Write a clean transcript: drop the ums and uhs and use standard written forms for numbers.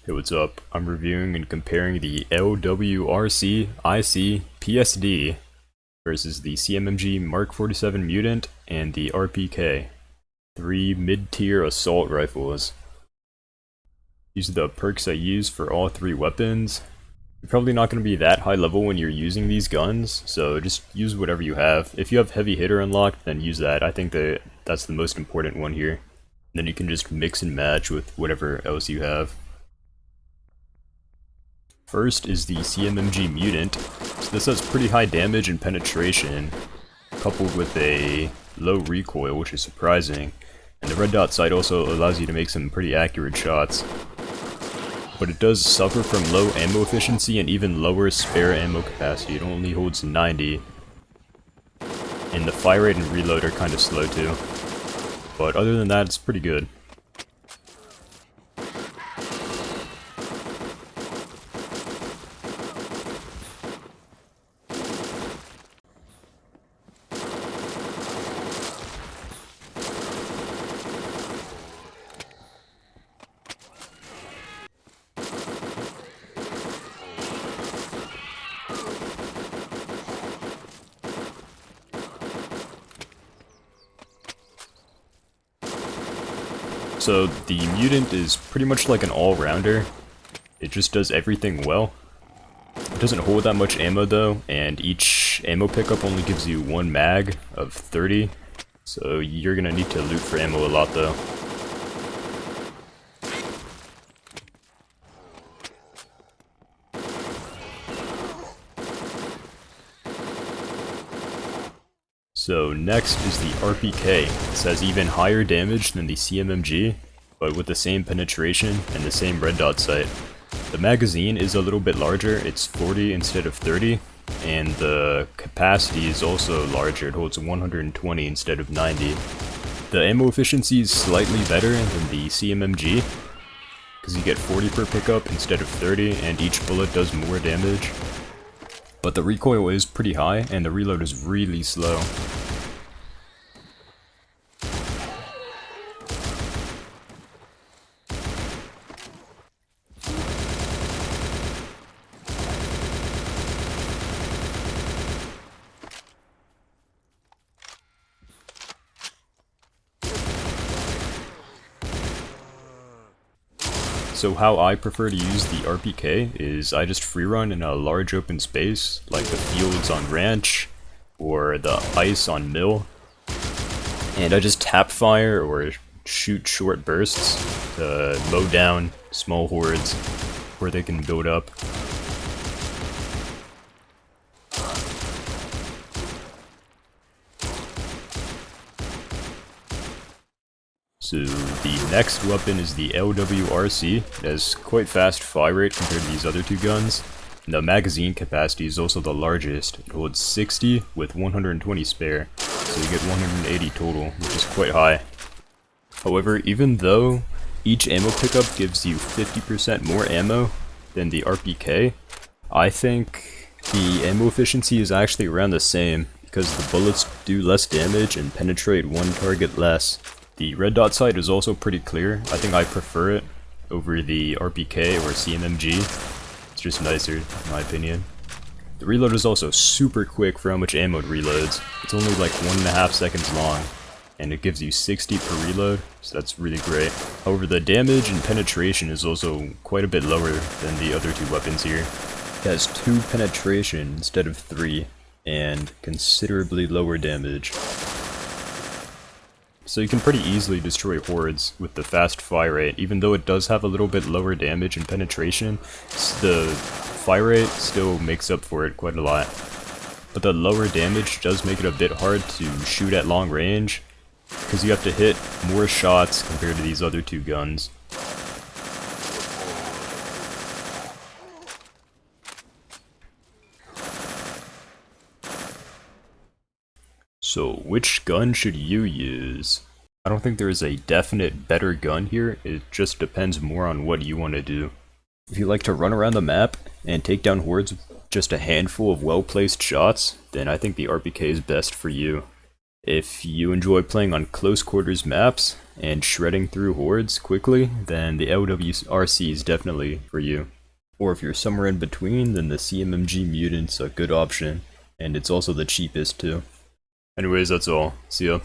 Hey, what's up? I'm reviewing and comparing the LWRC IC PSD versus the CMMG Mark 47 Mutant and the RPK, three mid-tier assault rifles. These are the perks I use for all three weapons. You're probably not going to be that high level when you're using these guns, so just use whatever you have. If you have heavy hitter unlocked, then use that. I think that's the most important one here. And then you can just mix and match with whatever else you have. First is the Cmmg Mutant. So this has pretty high damage and penetration, coupled with a low recoil, which is surprising. And the red dot sight also allows you to make some pretty accurate shots. But it does suffer from low ammo efficiency and even lower spare ammo capacity. It only holds 90. And the fire rate and reload are kind of slow too. But other than that, it's pretty good. So the Mutant is pretty much like an all-rounder. It just does everything well. It doesn't hold that much ammo though, and each ammo pickup only gives you one mag of 30, so you're gonna need to loot for ammo a lot though. So next is the RPK. This has even higher damage than the CMMG, but with the same penetration and the same red dot sight. The magazine is a little bit larger, it's 40 instead of 30, and the capacity is also larger, it holds 120 instead of 90. The ammo efficiency is slightly better than the CMMG, because you get 40 per pickup instead of 30, and each bullet does more damage. But the recoil is pretty high, and the reload is really slow. So how I prefer to use the RPK is I just free run in a large open space, like the fields on Ranch, or the ice on Mill, and I just tap fire or shoot short bursts to mow down small hordes where they can build up. So the next weapon is the LWRC. It has quite fast fire rate compared to these other two guns. And the magazine capacity is also the largest. It holds 60 with 120 spare, so you get 180 total, which is quite high. However, even though each ammo pickup gives you 50% more ammo than the RPK, I think the ammo efficiency is actually around the same, because the bullets do less damage and penetrate one target less. The red dot sight is also pretty clear. I think I prefer it over the RPK or CMMG. It's just nicer, in my opinion. The reload is also super quick for how much ammo it reloads. It's only like 1.5 seconds long, and it gives you 60 per reload, so that's really great. However, the damage and penetration is also quite a bit lower than the other two weapons here. It has 2 penetration instead of 3, and considerably lower damage. So you can pretty easily destroy hordes with the fast fire rate. Even though it does have a little bit lower damage and penetration, the fire rate still makes up for it quite a lot. But the lower damage does make it a bit hard to shoot at long range, because you have to hit more shots compared to these other two guns. So, which gun should you use? I don't think there is a definite better gun here, it just depends more on what you want to do. If you like to run around the map and take down hordes with just a handful of well-placed shots, then I think the RPK is best for you. If you enjoy playing on close quarters maps, and shredding through hordes quickly, then the LWRC is definitely for you. Or if you're somewhere in between, then the Cmmg Mutant's a good option, and it's also the cheapest too. Anyways, that's all. See ya.